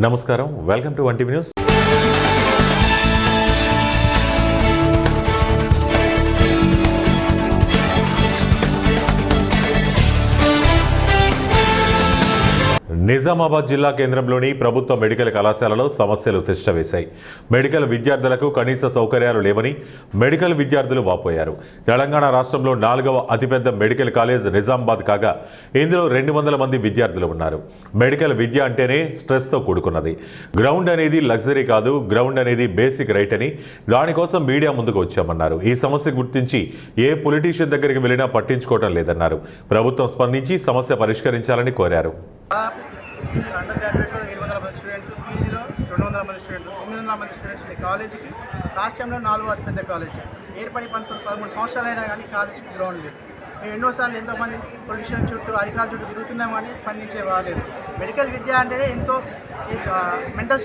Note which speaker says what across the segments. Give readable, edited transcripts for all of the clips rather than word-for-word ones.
Speaker 1: నమస్కారం, welcome to 1 TV news. Nizamabad జిల్లా కేంద్రంలోని ప్రభుత్వ మెడికల్ కళాశాలలో సమస్యలు తిష్టవేశాయి. మెడికల్ విద్యార్థులకు కనీస సౌకర్యాలు లేవని మెడికల్ విద్యార్థులు వాపోయారు. తెలంగాణ రాష్ట్రంలో 4వ అతిపెద్ద మెడికల్ కాలేజ్ నిజామాబాద్ కాగా ఇందులో 200 మంది విద్యార్థులు ఉన్నారు. మెడికల్ విద్య అంటేనే స్ట్రెస్తో కూడుకున్నది. గ్రౌండ్ అనేది లగ్జరీ కాదు, గ్రౌండ్ అనేది బేసిక్ రైట్ అని దానికోసం మీడియా ముందుకు వచ్చామన్నారు. ఈ సమస్య గుర్తించి ఏ పొలిటీషియన్ దగ్గరికి వెళ్ళినా పట్టించుకోవడం లేదన్నారు. ప్రభుత్వం స్పందించి సమస్య పరిష్కరించాలని కోరారు.
Speaker 2: అండర్ గ్రాడ్యుయేట్లో 700 మంది స్టూడెంట్స్, పీజీలో 200 మంది స్టూడెంట్స్, 900 మంది స్టూడెంట్స్ ఈ కాలేజీకి రాష్ట్రంలో 4వ అతిపెద్ద కాలేజ్. ఏర్పడి 13 సంవత్సరాలైనా కానీ కాలేజీకి గ్రౌండ్ లేదు. మేము ఎన్నోసార్లు ఎంతోమంది పొలిటీషియన్ చుట్టూ అధికారుల చుట్టూ తిరుగుతున్నాం కానీ స్పందించే వాలేదు. మెడికల్ విద్య అంటేనే ఎంతో మెంటల్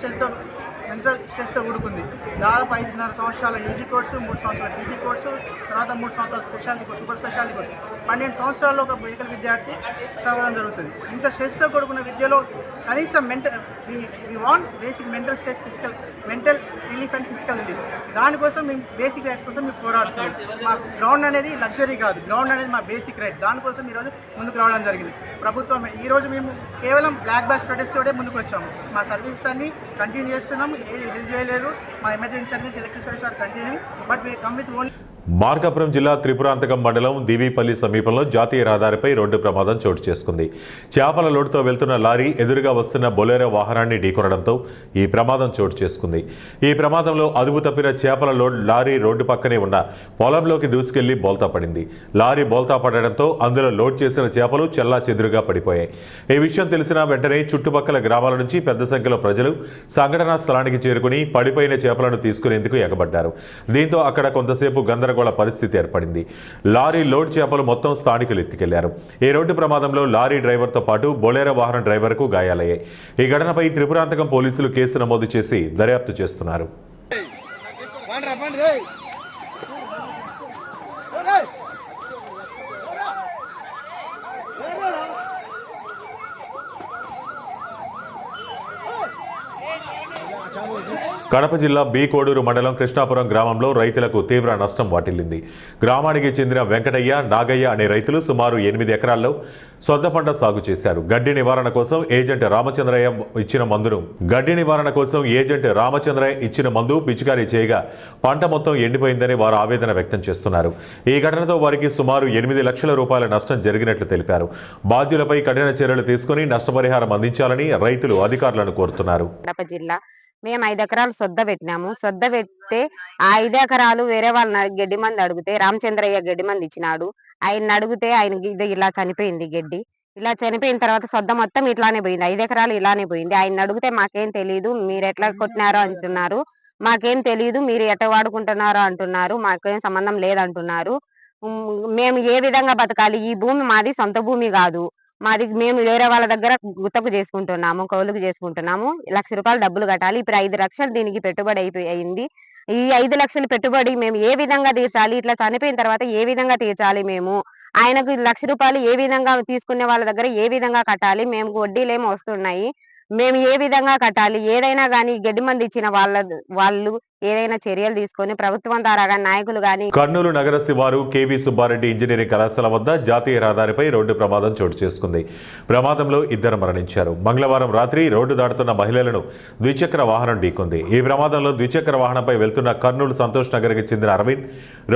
Speaker 2: స్ట్రెస్తో కూడుకుంది. దాదాపు 5.5 సంవత్సరాల యూజీ కోర్సు, 3 సంవత్సరాల పీజీ కోర్సు, తర్వాత 3 సంవత్సరాల speciality course, super speciality course, 12 సంవత్సరాల్లో ఒక మెడికల్ విద్యార్థి చదవడం జరుగుతుంది. ఇంత స్ట్రెస్తో కూడుకున్న విద్యలో కనీసం we want basic mental relief and physical relief. దానికోసం మేము బేసిక్ రైట్స్ కోసం మేము పోరాడుతున్నాం. మా గ్రౌండ్ అనేది లగ్జరీ కాదు, గ్రౌండ్ అనేది మా బేసిక్ రైట్. దానికోసం ఈరోజు ముందుకు రావడం జరిగింది. ప్రభుత్వం ఈరోజు మేము కేవలం బ్లాక్ బ్యాష్ ప్రొటెస్ట్ తోటే ముందుకు వచ్చాము. మా సర్వీసెస్ అన్ని కంటిన్యూ చేస్తున్నాము. హెల్ప్ చేయలేదు. మా emergency service, electric service are continue, but we come with only.
Speaker 1: Markapuram జిల్లా త్రిపురాంతకం మండలం దివిపల్లి సమీపంలో జాతీయ రహదారిపై రోడ్డు ప్రమాదం చోటు చేసుకుంది. చేపల లోడుతో వెళ్తున్న లారీ ఎదురుగా వస్తున్న బొలెరో వాహనాన్ని ఢీకొనడంతో ఈ ప్రమాదం చోటు చేసుకుంది. ఈ ప్రమాదంలో అదుపు తప్పిన చేపల లారీ రోడ్డు పక్కనే ఉన్న పొలంలోకి దూసుకెళ్లి బోల్తా పడింది. లారీ బోల్తా పడడంతో అందులో లోడ్ చేసిన చేపలు చెల్లాచెదురుగా పడిపోయాయి. ఈ విషయం తెలిసిన వెంటనే చుట్టుపక్కల గ్రామాల నుంచి పెద్ద సంఖ్యలో ప్రజలు సంఘటనా స్థలానికి చేరుకుని పడిపోయిన చేపలను తీసుకునేందుకు ఎగబడ్డారు. దీంతో అక్కడ కొంతసేపు గందరగోళ పరిస్థితి ఏర్పడింది. లారీ లోడ్ చేపలు మొత్తం స్థానికులు ఎత్తుకెళ్లారు. ఈ రోడ్డు ప్రమాదంలో లారీ డ్రైవర్తో పాటు బొలెరో వాహన డ్రైవర్కు గాయాలయ్యాయి. ఈ ఘటనపై త్రిపురాంతకం పోలీసులు కేసు నమోదు చేసి దర్యాప్తు చేస్తున్నారు. కడప జిల్లా బి కోడూరు మండలం కృష్ణాపురం గ్రామంలో రైతులకు తీవ్ర నష్టం వాటిల్లింది. గ్రామానికి చెందిన వెంకటయ్య, నాగయ్య అనే రైతులు సుమారు 8 ఎకరాల్లో సొంత పంట సాగు చేశారు. గడ్డి నివారణ కోసం ఏజెంట్ రామచంద్రయ్య ఇచ్చిన మందు పిచికారీ చేయగా పంట మొత్తం ఎండిపోయిందని వారు ఆవేదన వ్యక్తం చేస్తున్నారు. ఈ ఘటనతో వారికి సుమారు 8 లక్షల రూపాయల నష్టం జరిగినట్లు తెలిపారు. బాధ్యులపై కఠిన చర్యలు తీసుకుని నష్టపరిహారం అందించాలని రైతులు అధికారులను కోరుతున్నారు.
Speaker 3: మేము 5 ఎకరాలు సొద్ద పెట్టినాము. సొద్ద పెడితే ఆ 5 ఎకరాలు వేరే వాళ్ళ గడ్డి మంది అడిగితే రామచంద్రయ్య గడ్డి మంది ఇచ్చినాడు. ఆయన అడిగితే ఆయనకి ఇలా చనిపోయింది గడ్డి. ఇలా చనిపోయిన తర్వాత సొద్ద మొత్తం ఇట్లానే పోయింది. 5 ఎకరాలు ఇలానే పోయింది. ఆయన అడిగితే మాకేం తెలియదు, మీరు ఎట్లా కొట్టినారో అంటున్నారు, మాకేం తెలియదు, మీరు ఎట్లా వాడుకుంటున్నారో అంటున్నారు, మాకేం సంబంధం లేదంటున్నారు. మేము ఏ విధంగా బతకాలి? ఈ భూమి మాది సొంత భూమి కాదు, మేము వేరే వాళ్ళ దగ్గర గుత్తకు చేసుకుంటున్నాము, కౌలుకు చేసుకుంటున్నాము. 1 లక్ష రూపాయలు డబ్బులు కట్టాలి. ఇప్పుడు 5 లక్షలు దీనికి పెట్టుబడి అయింది. ఈ 5 లక్షలు పెట్టుబడి మేము ఏ విధంగా తీర్చాలి? ఇట్లా చనిపోయిన తర్వాత ఏ విధంగా తీర్చాలి? మేము ఆయనకు 1 లక్ష రూపాయలు ఏ విధంగా తీసుకునే వాళ్ళ దగ్గర ఏ విధంగా కట్టాలి? మేము వడ్డీలేమో వస్తున్నాయి, మేము ఏ విధంగా కట్టాలి? ఏదైనా గానీ గడ్డి మంది ఇచ్చిన వాళ్ళు ఏదైనా చర్యలు తీసుకొని ప్రభుత్వం ద్వారా గానీ నాయకులు గానీ.
Speaker 1: కర్నూలు నగర శివారు కేవీ సుబ్బారెడ్డి ఇంజనీరింగ్ కళాశాల వద్ద జాతీయ రహదారిపై రోడ్డు ప్రమాదం చోటు చేసుకుంది. ప్రమాదంలో 2 మరణించారు. మంగళవారం రాత్రి రోడ్డు దాటుతున్న మహిళలను ద్విచక్ర వాహనం ఢీకొంది. ఈ ప్రమాదంలో ద్విచక్ర వాహనంపై వెళ్తున్న కర్నూలు సంతోష్ నగర్కి చెందిన అరవింద్,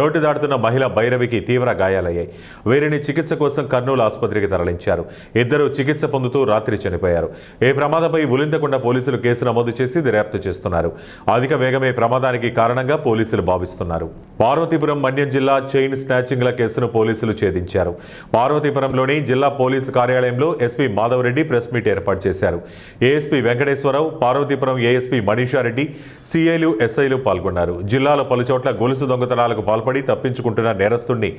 Speaker 1: రోడ్డు దాటుతున్న మహిళ భైరవికి తీవ్ర గాయాలయ్యాయి. వీరిని చికిత్స కోసం కర్నూలు ఆసుపత్రికి తరలించారు. 2 చికిత్స పొందుతూ రాత్రి చనిపోయారు. ఈ ప్రమాదంపై ఉలిందకొండ పోలీసులు కేసు నమోదు చేసి దర్యాప్తు చేస్తున్నారు. అధిక వేగమే ప్రమాదానికి కారణంగా పోలీసులు భావిస్తున్నారు. పార్వతీపురం మన్యం జిల్లా చైన్ స్నాచింగ్ల కేసును పోలీసులు ఛేదించారు. పార్వతీపురంలోని జిల్లా పోలీసు కార్యాలయంలో ఎస్పీ మాధవరెడ్డి ప్రెస్ మీట్ ఏర్పాటు చేశారు. ఏఎస్పీ వెంకటేశ్వరరావు, పార్వతీపురం ఏఎస్పీ మనీషారెడ్డి, సిఐలు, ఎస్ఐలు పాల్గొన్నారు. జిల్లాలో పలుచోట్ల గొలుసు దొంగతనాలకు పాల్పడి తప్పించుకుంటున్న నేరస్తుడిని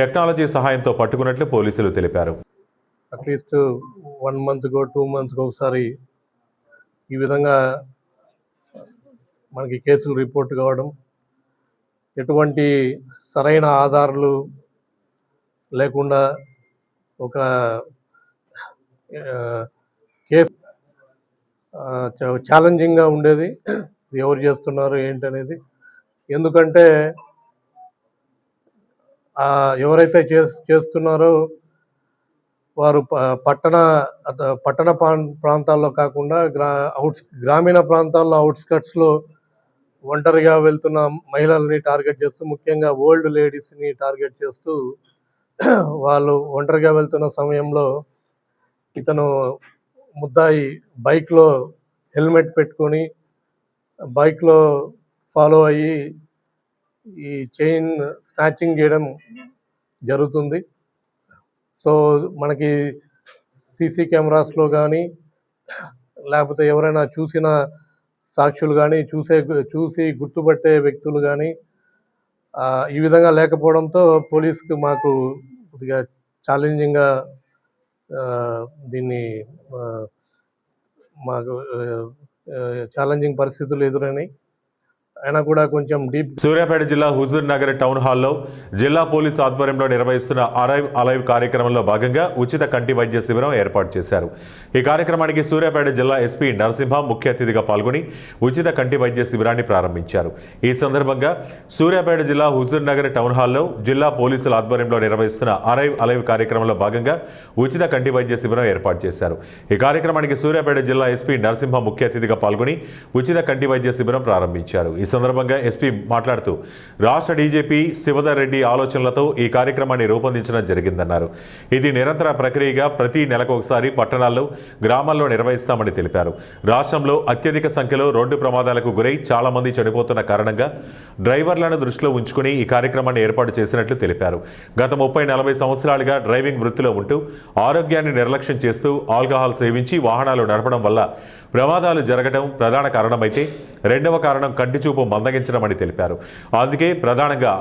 Speaker 1: టెక్నాలజీ సహాయంతో పట్టుకున్నట్లు పోలీసులు తెలిపారు.
Speaker 4: అట్లీస్ట్ 1 month 2 months ఒకసారి ఈ విధంగా మనకి కేసులు రిపోర్ట్ కావడం, ఎటువంటి సరైన ఆధారాలు లేకుండా ఒక కేసు ఛాలెంజింగ్గా ఉండేది ఎవరు చేస్తున్నారు ఏంటనేది. ఎందుకంటే ఎవరైతే చేస్తున్నారో వారు పట్టణ ప్రాంతాల్లో కాకుండా గ్రామీణ ప్రాంతాల్లో అవుట్స్కట్స్లో ఒంటరిగా వెళ్తున్న మహిళల్ని టార్గెట్ చేస్తూ, ముఖ్యంగా ఓల్డ్ లేడీస్ని టార్గెట్ చేస్తూ వాళ్ళు ఒంటరిగా వెళ్తున్న సమయంలో ఇతను ముద్దాయి బైక్లో హెల్మెట్ పెట్టుకొని బైక్లో ఫాలో అయ్యి ఈ చైన్ స్నాచింగ్ చేయడం జరుగుతుంది. సో మనకి సీసీ కెమెరాస్లో కానీ లేకపోతే ఎవరైనా చూసిన సాక్షులు కానీ చూసి గుర్తుపట్టే వ్యక్తులు కానీ ఈ విధంగా లేకపోవడంతో పోలీస్కి మాకు కొద్దిగా ఛాలెంజింగ్గా దీన్ని మాకు ఛాలెంజింగ్ పరిస్థితులు ఎదురైనాయి. అయినా కూడా కొంచెం డీప్.
Speaker 1: సూర్యాపేట జిల్లా హుజూర్ నగర్ టౌన్ హాల్లో జిల్లా పోలీసు ఆధ్వర్యంలో నిర్వహిస్తున్న అరైవ్ అలైవ్ కార్యక్రమంలో భాగంగా ఉచిత కంటి వైద్య శిబిరం ఏర్పాటు చేశారు. ఈ కార్యక్రమానికి సూర్యాపేట జిల్లా ఎస్పీ నరసింహ ముఖ్య అతిథిగా పాల్గొని ఉచిత కంటి వైద్య శిబిరాన్ని ప్రారంభించారు. ఈ సందర్భంగా సూర్యాపేట జిల్లా హుజూర్ నగర్ టౌన్ హాల్లో జిల్లా పోలీసుల ఆధ్వర్యంలో నిర్వహిస్తున్న అరైవ్ అలైవ్ కార్యక్రమంలో భాగంగా ఉచిత కంటి వైద్య శిబిరం ఏర్పాటు చేశారు. ఈ కార్యక్రమానికి సూర్యాపేట జిల్లా ఎస్పీ నరసింహ ముఖ్య అతిథిగా పాల్గొని ఉచిత కంటి వైద్య శిబిరం ప్రారంభించారు. ఈ సందర్భంగా ఎస్పీ మాట్లాడుతూ రాష్ట్ర డీజీపీ శివధర్ రెడ్డి ఆలోచనలతో ఈ కార్యక్రమాన్ని రూపొందించడం జరిగిందన్నారు. ఇది నిరంతర ప్రక్రియగా ప్రతి నెలకు ఒకసారి పట్టణాల్లో, గ్రామాల్లో నిర్వహిస్తామని తెలిపారు. రాష్ట్రంలో అత్యధిక సంఖ్యలో రోడ్డు ప్రమాదాలకు గురై చాలా మంది చనిపోతున్న కారణంగా డ్రైవర్లను దృష్టిలో ఉంచుకుని ఈ కార్యక్రమాన్ని ఏర్పాటు చేసినట్లు తెలిపారు. గత 30-40 సంవత్సరాలుగా డ్రైవింగ్ వృత్తిలో ఉంటూ ఆరోగ్యాన్ని నిర్లక్ష్యం చేస్తూ ఆల్కహాల్ సేవించి వాహనాలు నడపడం వల్ల ప్రమాదాలు జరగడం ప్రధాన కారణమైతే రెండవ కారణం కంటి చూపు మందగించడమని తెలిపారు. అందుకే ప్రధానంగా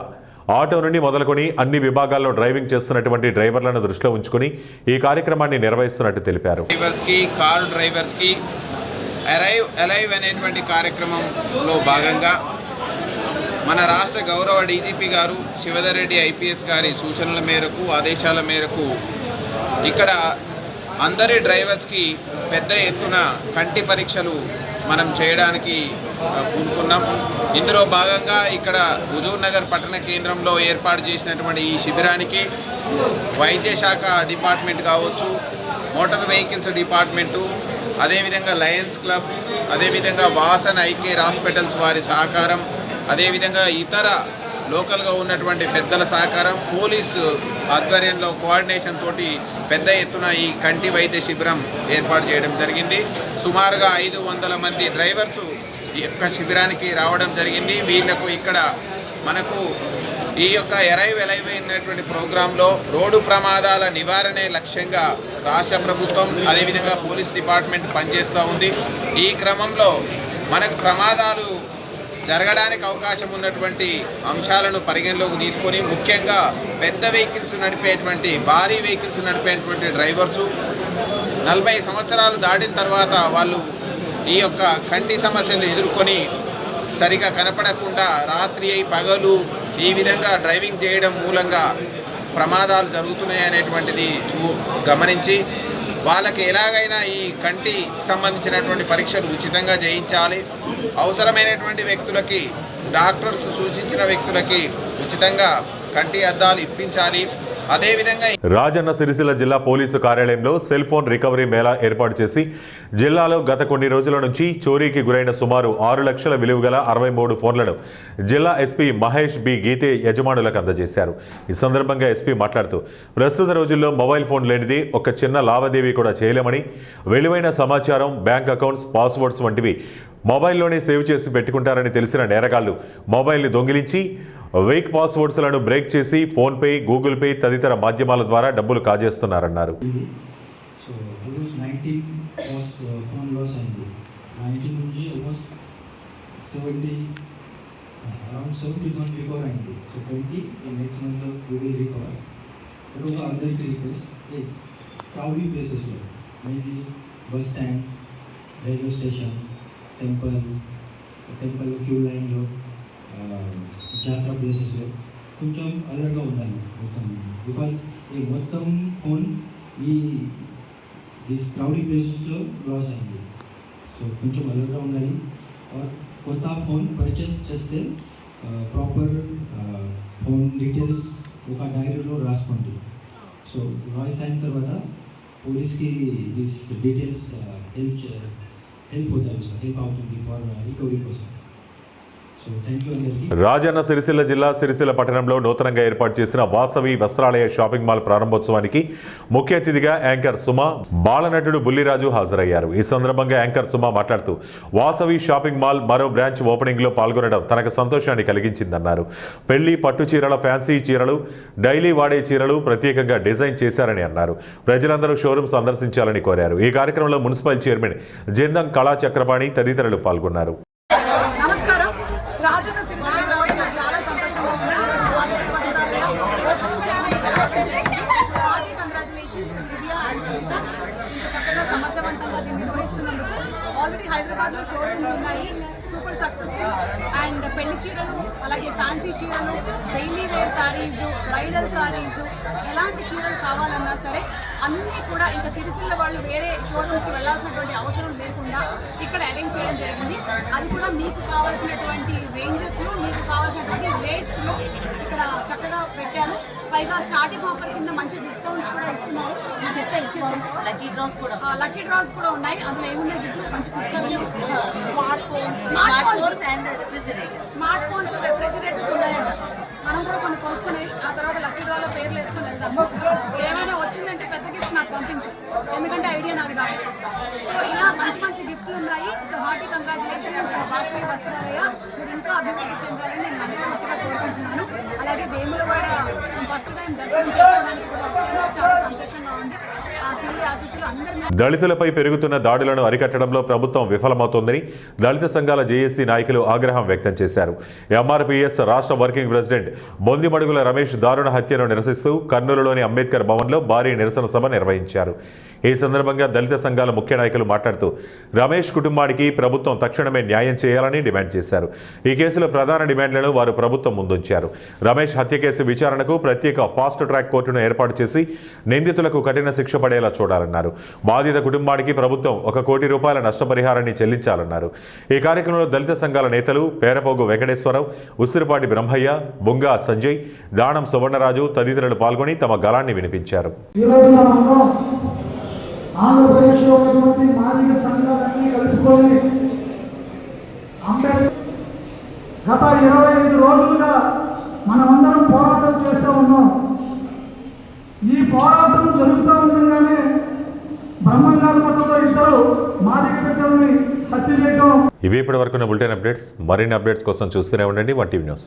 Speaker 1: ఆటో నుండి మొదలుకొని అన్ని విభాగాల్లో డ్రైవింగ్ చేస్తున్నటువంటి డ్రైవర్లను దృష్టిలో ఉంచుకుని ఈ కార్యక్రమాన్ని నిర్వహిస్తున్నట్టు తెలిపారు.
Speaker 5: కారు డ్రైవర్స్కి అలైవ్ అనేటువంటి కార్యక్రమంలో భాగంగా మన రాష్ట్ర గౌరవ డీజీపీ గారు శివధర్ రెడ్డి ఐపీఎస్ గారి సూచనల మేరకు, ఆదేశాల మేరకు ఇక్కడ అందరి డ్రైవర్స్కి పెద్ద ఎత్తున కంటి పరీక్షలు మనం చేయడానికి పూనుకున్నాం. ఇందులో భాగంగా ఇక్కడ హుజూర్ నగర్ పట్టణ కేంద్రంలో ఏర్పాటు చేసినటువంటి ఈ శిబిరానికి వైద్య శాఖ డిపార్ట్మెంట్ కావచ్చు, మోటార్ వెహికల్స్ డిపార్ట్మెంటు, అదేవిధంగా లయన్స్ క్లబ్, అదేవిధంగా వాసన్ ఐ కేర్ హాస్పిటల్స్ వారి సహకారం, అదేవిధంగా ఇతర లోకల్గా ఉన్నటువంటి పెద్దల సహకారం, పోలీసు ఆధ్వర్యంలో కోఆర్డినేషన్ తోటి పెద్ద ఎత్తున ఈ కంటి వైద్య శిబిరం ఏర్పాటు చేయడం జరిగింది. సుమారుగా 500 మంది డ్రైవర్స్ ఈ యొక్క శిబిరానికి రావడం జరిగింది. వీళ్లకు ఇక్కడ మనకు ఈ యొక్క అరైవ్ అనేటువంటి ప్రోగ్రాంలో రోడ్డు ప్రమాదాల నివారణే లక్ష్యంగా రాష్ట్ర ప్రభుత్వం, అదేవిధంగా పోలీస్ డిపార్ట్మెంట్ పనిచేస్తూ ఉంది. ఈ క్రమంలో మనకు ప్రమాదాలు జరగడానికి అవకాశం ఉన్నటువంటి అంశాలను పరిగణలోకి తీసుకొని ముఖ్యంగా పెద్ద వెహికల్స్ నడిపేటువంటి, భారీ వెహికల్స్ నడిపేటువంటి డ్రైవర్సు 40 సంవత్సరాలు దాటిన తర్వాత వాళ్ళు ఈ యొక్క కంటి సమస్యలు ఎదుర్కొని సరిగా కనపడకుండా రాత్రి పగలు ఈ విధంగా డ్రైవింగ్ చేయడం మూలంగా ప్రమాదాలు జరుగుతున్నాయి అనేటువంటిది గమనించి వాళ్ళకి ఎలాగైనా ఈ కంటికి సంబంధించినటువంటి పరీక్షలు ఉచితంగా చేయించాలి. అవసరమైనటువంటి వ్యక్తులకి, డాక్టర్స్ సూచించిన వ్యక్తులకి ఉచితంగా కంటి అద్దాలు ఇప్పించాలి. అదేవిధంగా
Speaker 1: రాజన్న సిరిసిల్ల జిల్లా పోలీసు కార్యాలయంలో సెల్ ఫోన్ రికవరీ మేళా ఏర్పాటు చేసి జిల్లాలో గత కొన్ని రోజుల నుంచి చోరీకి గురైన సుమారు 6 లక్షల విలువ గల 63 ఫోన్లను జిల్లా ఎస్పీ మహేష్ బి గీతే యజమానులకు అందజేశారు. ఈ సందర్భంగా ఎస్పీ మాట్లాడుతూ ప్రస్తుత రోజుల్లో మొబైల్ ఫోన్ లేనిది ఒక చిన్న లావాదేవీ కూడా చేయలేమని, విలువైన సమాచారం, బ్యాంక్ అకౌంట్స్, పాస్వర్డ్స్ వంటివి మొబైల్లోనే సేవ్ చేసి పెట్టుకుంటారని తెలిసిన నేరగాళ్లు మొబైల్ని దొంగిలించి వేక్ పాస్వర్డ్స్లను బ్రేక్ చేసి ఫోన్పే, గూగుల్ పే తదితర మాధ్యమాల ద్వారా డబ్బులు కాజేస్తున్నారన్నారు.
Speaker 6: Bus stand, railway station, temple queue లైన్లో, జాతర ప్లేసెస్లో కొంచెం అలర్ట్గా ఉండాలి మొత్తం. బికాజ్ ఈ మొత్తం ఫోన్ ఈ దిస్ క్రౌడీ ప్లేసెస్లో లాస్ అయింది. సో కొంచెం అలర్ట్గా ఉండాలి. కొత్త ఫోన్ పర్చేస్ చేస్తే ప్రాపర్ ఫోన్ డీటెయిల్స్ ఒక డైరీలో రాసుకోండి. సో వాయిస్ అయిన తర్వాత పోలీస్కి దిస్ డీటెయిల్స్ హెల్ప్ అవుతాయి సార్, హెల్ప్ అవుతుంది ఫర్ రికవరీ కోసం. సో థ్యాంక్ యూ అందరికీ.
Speaker 1: రాజన్న సిరిసిల్ల జిల్లా సిరిసిల్ల పట్టణంలో నూతనంగా ఏర్పాటు చేసిన వాసవి వస్త్రాలయ షాపింగ్ మాల్ ప్రారంభోత్సవానికి ముఖ్య అతిథిగా యాంకర్ సుమ, బాలనటుడు బుల్లిరాజు హాజరయ్యారు. ఈ సందర్భంగా యాంకర్ సుమ మాట్లాడుతూ వాసవి షాపింగ్ మాల్ మరో బ్రాంచ్ ఓపెనింగ్లో పాల్గొనడం తనకు సంతోషాన్ని కలిగించిందన్నారు. పెళ్లి పట్టు చీరల, ఫ్యాన్సీ చీరలు, డైలీ వాడే చీరలు ప్రత్యేకంగా డిజైన్ చేశారని అన్నారు. ప్రజలందరూ షోరూమ్ సందర్శించాలని కోరారు. ఈ కార్యక్రమంలో మున్సిపల్ చైర్మన్ జిందం కళా చక్రపాణి తదితరులు పాల్గొన్నారు.
Speaker 7: నమస్కారం. రాజన్న సిరిసిల్ల రావడం నాకు చాలా సంతోషంగా ఉంది. Vasavi Vastralaya congratulations Divya and Sunitha. ఇంత చక్కగా సమర్థవంతంగా దీన్ని నిర్వహిస్తున్నందుకు. ఆల్రెడీ హైదరాబాద్లో షోరూమ్స్ ఉన్నాయి, సూపర్ సక్సెస్ఫుల్. అండ్ పెళ్లి చీరలు, అలాగే ఫ్యాన్సీ చీరలు, daily wear saris, bridal saris, ఎలాంటి చీరలు కావాలన్నా సరే అన్నీ కూడా ఇంకా సిరిసిల్ల వాళ్ళు వేరే షోరూమ్స్కి వెళ్ళాల్సినటువంటి అవసరం లేకుండా ఇక్కడ అరేంజ్ చేయడం జరిగింది. అది కూడా మీకు కావాల్సినటువంటి రేంజెస్లో, మీకు కావాల్సినటువంటి రేట్స్లో ఇక్కడ చక్కగా పెట్టారు. పైగా స్టార్టింగ్ ఆఫర్ కింద మంచి డిస్కౌంట్స్ కూడా ఇస్తున్నారు. నేను చెప్పేసి లక్కీ డ్రాస్ కూడా ఉన్నాయి. అందులో ఏమున్నాయి గిఫ్ట్లు? మంచి కుక్కర్లు, స్మార్ట్ ఫోన్స్, రెఫ్రిజిరేటర్స్ ఉన్నాయంట. మనం కూడా కొన్ని కొనుక్కుని ఆ తర్వాత లక్కీ డ్రాలో పేర్లు వేసుకొని వెళ్దాం. ఏమైనా వచ్చిందంటే పెద్ద గిఫ్ట్ నాకు పంపించు, ఎందుకంటే ఐడియా నాకు కాదు. సో ఇలా మంచి మంచి గిఫ్ట్లు ఉన్నాయి. So hearty congratulations Vasavi Vastralaya. మీరు ఇంకా అభివృద్ధి చెందాలని నేను మనస్ఫూర్తిగా కోరుకుంటున్నాను. అలాగే వేములవాడ ఫస్ట్ టైం దర్శనం చేసుకోవడానికి కూడా వచ్చాను. చాలా సంతోషంగా ఉంది. ఆ శివుడి ఆశీస్సులు అందరి
Speaker 1: దళితులపై పెరుగుతున్న దాడులను అరికట్టడంలో ప్రభుత్వం విఫలమవుతోందని దళిత సంఘాల జేఏసీ నాయకులు ఆగ్రహం వ్యక్తం చేశారు. ఎంఆర్పీఎస్ రాష్ట్ర వర్కింగ్ ప్రెసిడెంట్ బొందిమడుగుల రమేష్ దారుణ హత్యను నిరసిస్తూ కర్నూలులోని అంబేద్కర్ భవన్లో భారీ నిరసన సభ నిర్వహించారు. ఈ సందర్భంగా దళిత సంఘాల ముఖ్య నాయకులు మాట్లాడుతూ రమేష్ కుటుంబానికి ప్రభుత్వం తక్షణమే న్యాయం చేయాలని డిమాండ్ చేశారు. ఈ కేసులో ప్రధాన డిమాండ్లను వారు ప్రభుత్వం ముందుంచారు. రమేష్ హత్య కేసు విచారణకు ప్రత్యేక ఫాస్ట్ ట్రాక్ కోర్టును ఏర్పాటు చేసి నిందితులకు కఠిన శిక్ష పడేలా చూడాలన్నారు. బాధిత కుటుంబానికి ప్రభుత్వం 1 కోటి రూపాయల నష్టపరిహారాన్ని చెల్లించాలన్నారు. ఈ కార్యక్రమంలో దళిత సంఘాల నేతలు పేరపోగు వెంకటేశ్వరరావు, ఉసిరిపాటి బ్రహ్మయ్య, బుంగా సంజయ్, దానం సువర్ణరాజు తదితరులు పాల్గొని తమ గళాన్ని వినిపించారు.
Speaker 8: ఆంధ్రప్రదేశ్లో ఉన్నటువంటి మాదిగ సంఘాలన్నీ కలుపుకొని అంబేద్కర్ గత 25 రోజులుగా మనమందరం పోరాటం చేస్తూ ఉన్నాం. ఈ పోరాటం జరుగుతూ ఉండగానే బ్రహ్మంగారి పట్టుతో ఇద్దరు మాదిగ బిడ్డల్ని హత్య చేయడం.
Speaker 1: ఇవి ఇప్పటి వరకు బులెటిన్ అప్డేట్స్. మరిన్ని అప్డేట్స్ కోసం చూస్తూనే ఉండండి 1 టీవీ న్యూస్.